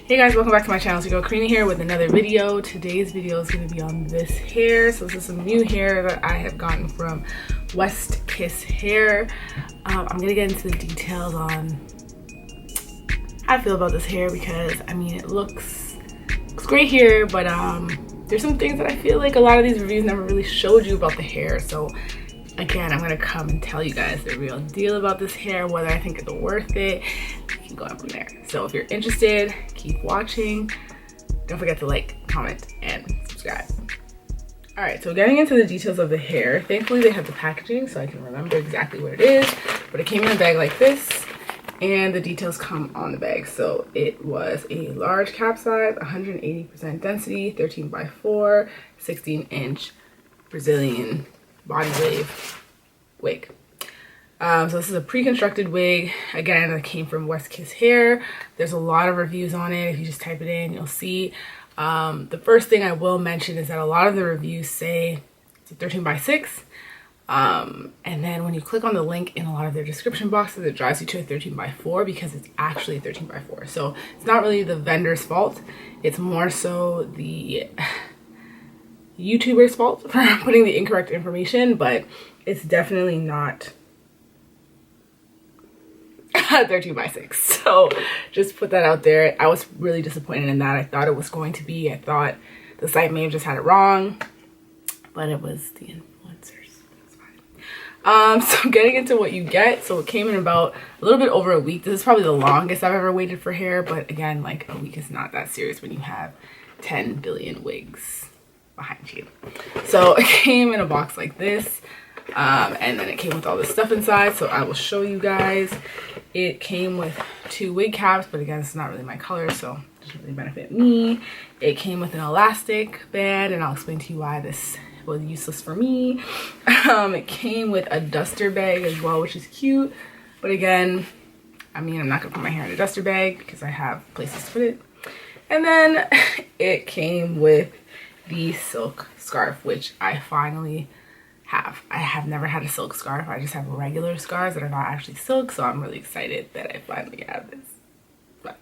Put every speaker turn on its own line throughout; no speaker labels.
Hey guys, welcome back to my channel. It's your girl Karina here with another video. Today's video is going to be on this hair. So this is some new hair that I have gotten from West Kiss Hair. I'm going to get into the details on how I feel about this hair because I mean it looks great here, but there's some things that I feel like a lot of these reviews never really showed you about the hair. So again, I'm going to come and tell you guys the real deal about this hair, whether I think it's worth it. Keep going from there. So if you're interested, keep watching. Don't forget to like, comment, and subscribe. All right, so getting into the details of the hair, thankfully they have the packaging so I can remember exactly what it is, but it came in a bag like this and the details come on the bag. So it was a large cap size, 180% density, 13 by 4, 16-inch Brazilian body wave wig. So this is a pre-constructed wig. Again, that came from West Kiss Hair. There's a lot of reviews on it. If you just type it in, you'll see. The first thing I will mention is that a lot of the reviews say it's a 13 by 6. And then when you click on the link in a lot of their description boxes, it drives you to a 13 by 4 because it's actually a 13 by 4. So it's not really the vendor's fault. It's more so the YouTuber's fault for putting the incorrect information, but it's definitely not 13 by 6. So just put that out there. I was really disappointed in that. I thought it was going to be. I thought the site may have just had it wrong, but it was the influencers. That's fine. So getting into what you get. So it came in about a little bit over a week. This is probably the longest I've ever waited for hair, but again, like a week is not that serious when you have 10 billion wigs behind you. So it came in a box like this. And then it came with all this stuff inside, so I will show you guys. It came with 2 wig caps, but again, it's not really my color, so it doesn't really benefit me. It came with an elastic band, and I'll explain to you why this was useless for me. It came with a duster bag as well, which is cute, but again, I mean, I'm not gonna put my hair in a duster bag because I have places to put it. And then it came with the silk scarf, which I finally have. I have never had a silk scarf. I just have regular scarves that are not actually silk, so I'm really excited that I finally have this. But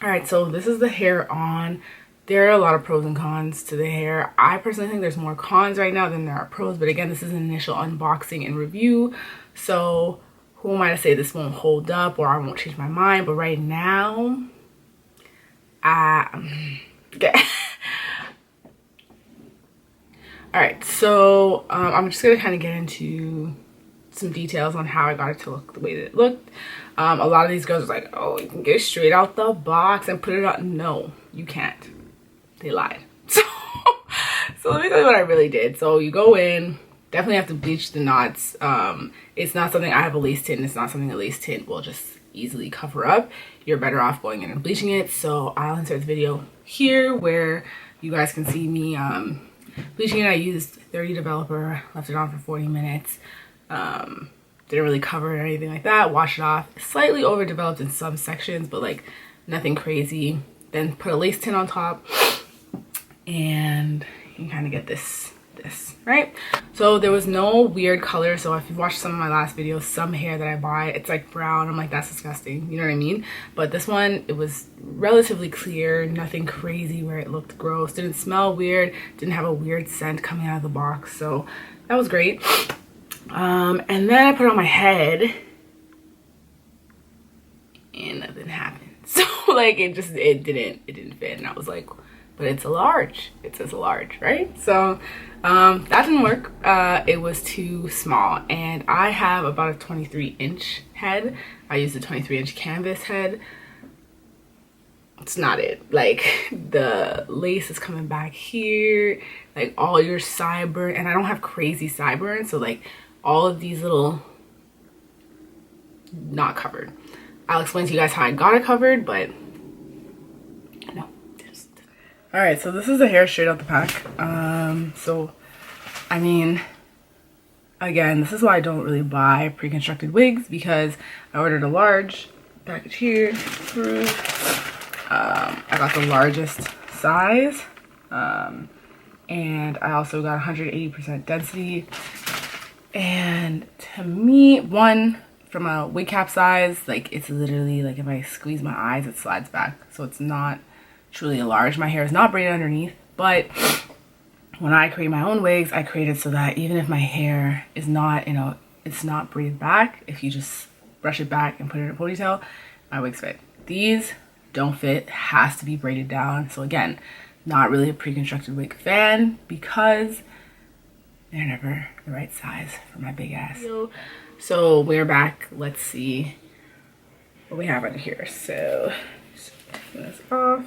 all right, so this is the hair on. There are a lot of pros and cons to the hair. I personally think there's more cons right now than there are pros, but again, this is an initial unboxing and review, so who am I to say this won't hold up or I won't change my mind? But right now, yeah. All right, so I'm just gonna kind of get into some details on how I got it to look the way that it looked. A lot of these girls are like, oh, you can get it straight out the box and put it on. No, you can't. They lied. So let me tell you what I really did. So you go in, definitely have to bleach the knots. It's not something, I have a lace tint, it's not something a lace tint will just easily cover up. You're better off going in and bleaching it. So I'll insert the video here where you guys can see me bleaching it. I used 30 developer, left it on for 40 minutes. Didn't really cover it or anything like that. Washed it off. Slightly overdeveloped in some sections, but like nothing crazy. Then put a lace tint on top, and you can kind of get this, right? So there was no weird color. So if you've watched some of my last videos, some hair that I buy, it's like brown. I'm like, that's disgusting. You know what I mean? But this one, it was relatively clear, nothing crazy where it looked gross. Didn't smell weird, didn't have a weird scent coming out of the box. So that was great. And then I put it on my head and nothing happened. So like it didn't fit. And I was like, but it's a large. It says a large, right? So that didn't work. It was too small, and I have about a 23-inch head. I used a 23-inch canvas head. It's not it. Like the lace is coming back here, like all your sideburn, and I don't have crazy sideburns, so like all of these little not covered. I'll explain to you guys how I got it covered, but no. All right, so this is the hair straight out the pack. So I mean, again, this is why I don't really buy pre-constructed wigs, because I ordered a large package here. I got the largest size, and I also got 180% density. And to me, one, from a wig cap size, like it's literally like if I squeeze my eyes, it slides back. So it's not truly a large. My hair is not braided underneath, but when I create my own wigs, I create it so that even if my hair is not, you know, it's not braided back, if you just brush it back and put it in a ponytail, my wigs fit. These don't fit, has to be braided down. So again, not really a pre-constructed wig fan because they're never the right size for my big ass. So we're back. Let's see what we have under here. So just turn this off.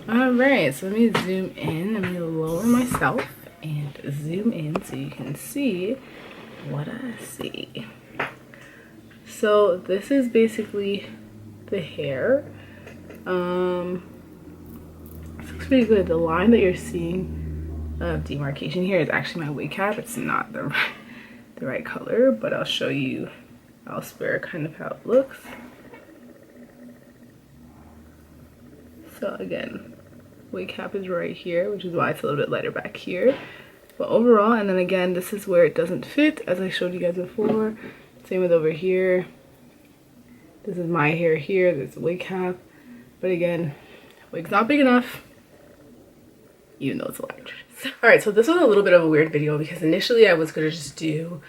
All right, so let me zoom in. Let me lower myself and zoom in so you can see what I see. So this is basically the hair. It looks pretty good. The line that you're seeing of demarcation here is actually my wig cap. It's not the right color, but I'll show you elsewhere kind of how it looks. So again, wig cap is right here, which is why it's a little bit lighter back here. But overall, and then again, this is where it doesn't fit, as I showed you guys before. Same with over here. This is my hair here, there's a wig cap. But again, wig's not big enough, even though it's large. Alright, so this was a little bit of a weird video because initially I was gonna just do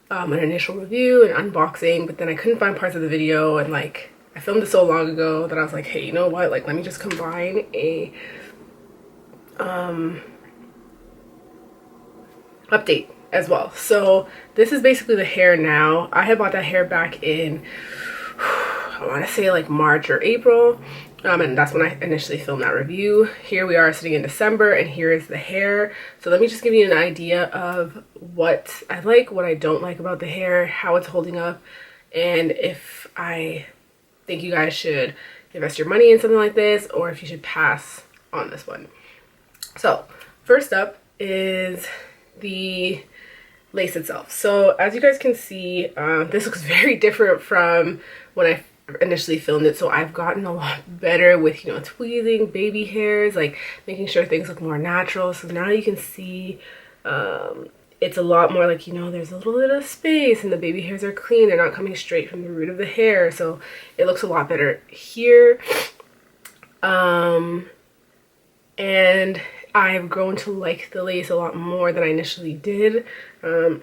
an initial review and unboxing, but then I couldn't find parts of the video, and like I filmed it so long ago that I was like, hey, you know what, like let me just combine a update as well. So this is basically the hair now. I had bought that hair back in I want to say like March or April, and that's when I initially filmed that review. Here we are sitting in December, and here is the hair. So let me just give you an idea of what I like, what I don't like about the hair, how it's holding up, and if I think you guys should invest your money in something like this or if you should pass on this one. So first up is the lace itself. So as you guys can see, this looks very different from when I initially filmed it. So I've gotten a lot better with, you know, tweezing baby hairs, like making sure things look more natural. So now you can see it's a lot more like, you know, there's a little bit of space and the baby hairs are clean. They're not coming straight from the root of the hair. So it looks a lot better here. And I've grown to like the lace a lot more than I initially did. Do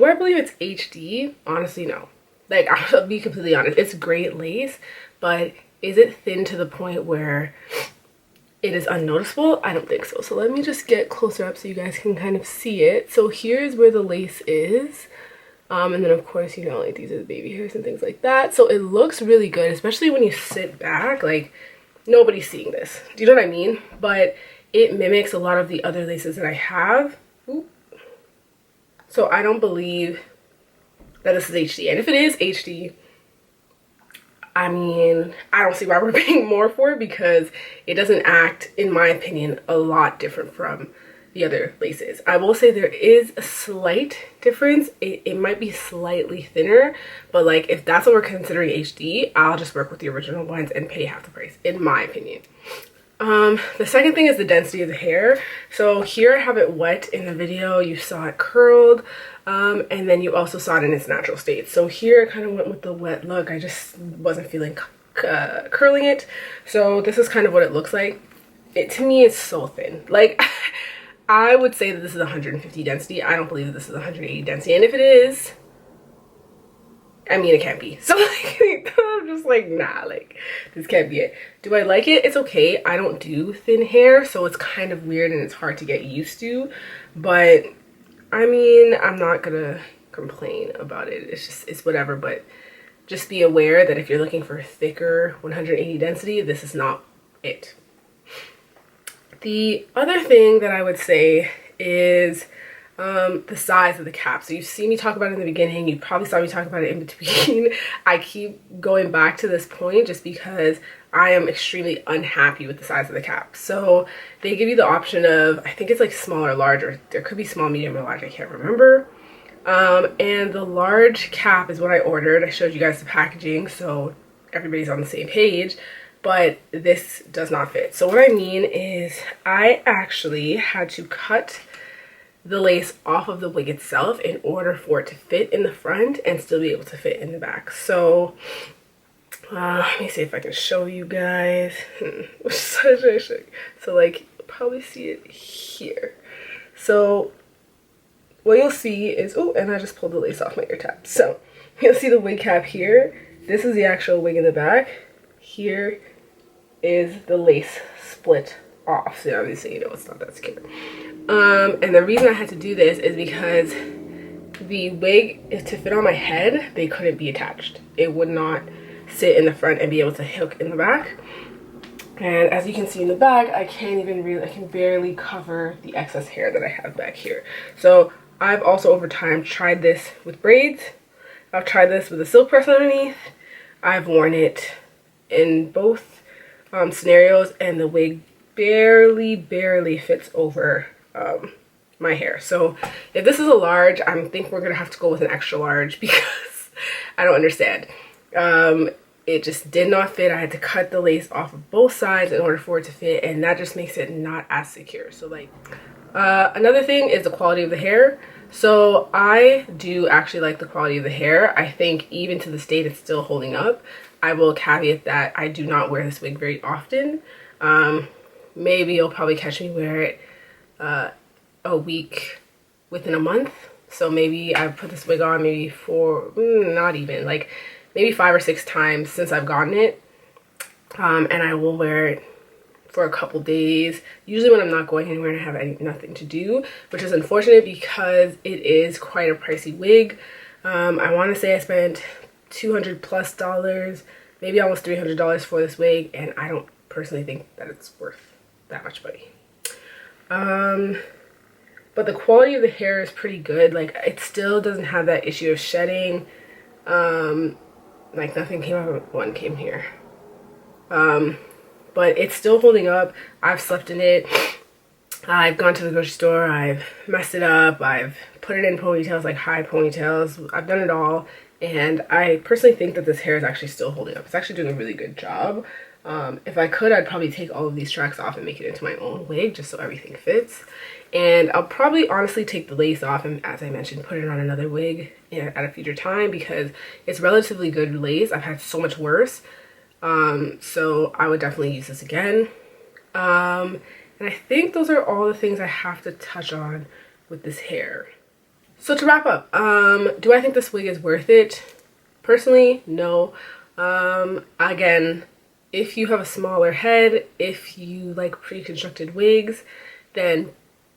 I believe it's HD? Honestly, no. Like, I'll be completely honest, it's great lace, but is it thin to the point where it is unnoticeable? I don't think so. So let me just get closer up so you guys can kind of see it. So here's where the lace is. And then of course, you know, like these are the baby hairs and things like that. So it looks really good, especially when you sit back, like nobody's seeing this. Do you know what I mean? But it mimics a lot of the other laces that I have. Ooh. So I don't believe that this is HD. And if it is HD, I mean, I don't see why we're paying more for it because it doesn't act, in my opinion, a lot different from the other laces. I will say there is a slight difference. It might be slightly thinner, but like if that's what we're considering HD, I'll just work with the original ones and pay half the price, in my opinion. The second thing is the density of the hair. So here I have it wet in the video. You saw it curled, and then you also saw it in its natural state. So here I kind of went with the wet look. I just wasn't feeling curling it. So this is kind of what it looks like. To me, it's so thin. Like, I would say that this is 150 density. I don't believe that this is 180 density. And if it is, I mean, it can't be. So like, I'm just like, nah, like this can't be it. Do I like it? It's okay. I don't do thin hair, so it's kind of weird and it's hard to get used to. But I mean, I'm not gonna complain about it. It's just, it's whatever. But just be aware that if you're looking for thicker 180 density, this is not it. The other thing that I would say is the size of the cap. So you see me talk about it in the beginning. You probably saw me talk about it in between. I keep going back to this point just because I am extremely unhappy with the size of the cap. So they give you the option of, I think it's like small or large, or there could be small, medium, or large. I can't remember. And the large cap is what I ordered. I showed you guys the packaging so everybody's on the same page. But this does not fit. So what I mean is I actually had to cut the lace off of the wig itself in order for it to fit in the front and still be able to fit in the back. So let me see if I can show you guys. So like you'll probably see it here. So what you'll see is, oh, and I just pulled the lace off my ear tab. So you'll see the wig cap here. This is the actual wig in the back. Here is the lace split off. So obviously, you know, it's not that secure. And the reason I had to do this is because the wig, to fit on my head, they couldn't be attached. It would not sit in the front and be able to hook in the back. And as you can see in the back, I can barely cover the excess hair that I have back here. So I've also over time tried this with braids. I've tried this with a silk press underneath. I've worn it in both scenarios, and the wig barely fits over my hair. So if this is a large, I think we're gonna have to go with an extra large because I don't understand. It just did not fit. I had to cut the lace off of both sides in order for it to fit, and that just makes it not as secure. So like another thing is the quality of the hair. So I do actually like the quality of the hair. I think even to this date it's still holding up. I will caveat that I do not wear this wig very often. Maybe you'll probably catch me wear it a week within a month. So maybe I've put this wig on maybe not even, like maybe 5 or 6 times since I've gotten it. And I will wear it for a couple days, usually when I'm not going anywhere and I have nothing to do, which is unfortunate because it is quite a pricey wig. I want to say I spent $200+, maybe almost $300 for this wig, and I don't personally think that it's worth that much money. But the quality of the hair is pretty good. Like, it still doesn't have that issue of shedding. Like, nothing came out. One came here. But it's still holding up. I've slept in it. I've gone to the grocery store. I've messed it up. I've put it in ponytails, like high ponytails. I've done it all. And I personally think that this hair is actually still holding up. It's actually doing a really good job. If I could, I'd probably take all of these tracks off and make it into my own wig just so everything fits. And I'll probably honestly take the lace off and, as I mentioned, put it on another wig at a future time because it's relatively good lace. I've had so much worse. So I would definitely use this again. And I think those are all the things I have to touch on with this hair. So to wrap up, do I think this wig is worth it? Personally, no. Again, if you have a smaller head, if you like pre-constructed wigs, then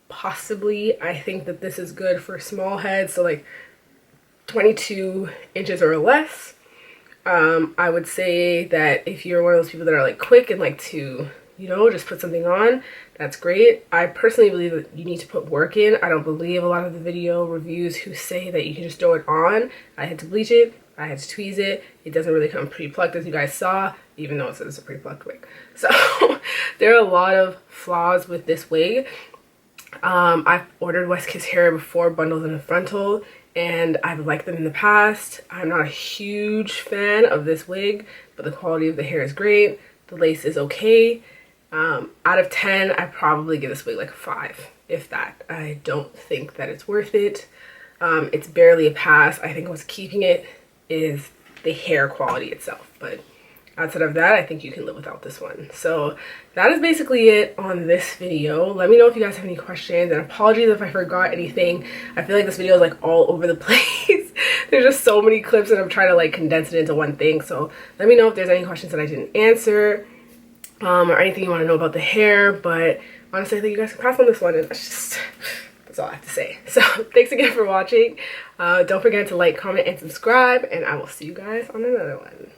possibly I think that this is good for small heads, so like 22 inches or less. I would say that if you're one of those people that are like quick and like to, you know, just put something on, that's great. I personally believe that you need to put work in. I don't believe a lot of the video reviews who say that you can just throw it on. I had to bleach it. I had to tweeze it. It doesn't really come pre-plucked as you guys saw, even though it says it's a pre-plucked wig. So there are a lot of flaws with this wig. I've ordered West Kiss hair before, bundles in a frontal, and I've liked them in the past. I'm not a huge fan of this wig, but the quality of the hair is great. The lace is okay. Out of 10, I probably give this wig like a 5, if that. I don't think that it's worth it. It's barely a pass. I think what's keeping it is the hair quality itself, but outside of that, I think you can live without this one. So that is basically it on this video. Let me know if you guys have any questions, and apologies if I forgot anything. I feel like this video is like all over the place. There's just so many clips and I'm trying to like condense it into one thing. So let me know if there's any questions that I didn't answer, or anything you want to know about the hair. But honestly, I think you guys can pass on this one, and that's all I have to say. So thanks again for watching. Don't forget to like, comment, and subscribe, and I will see you guys on another one.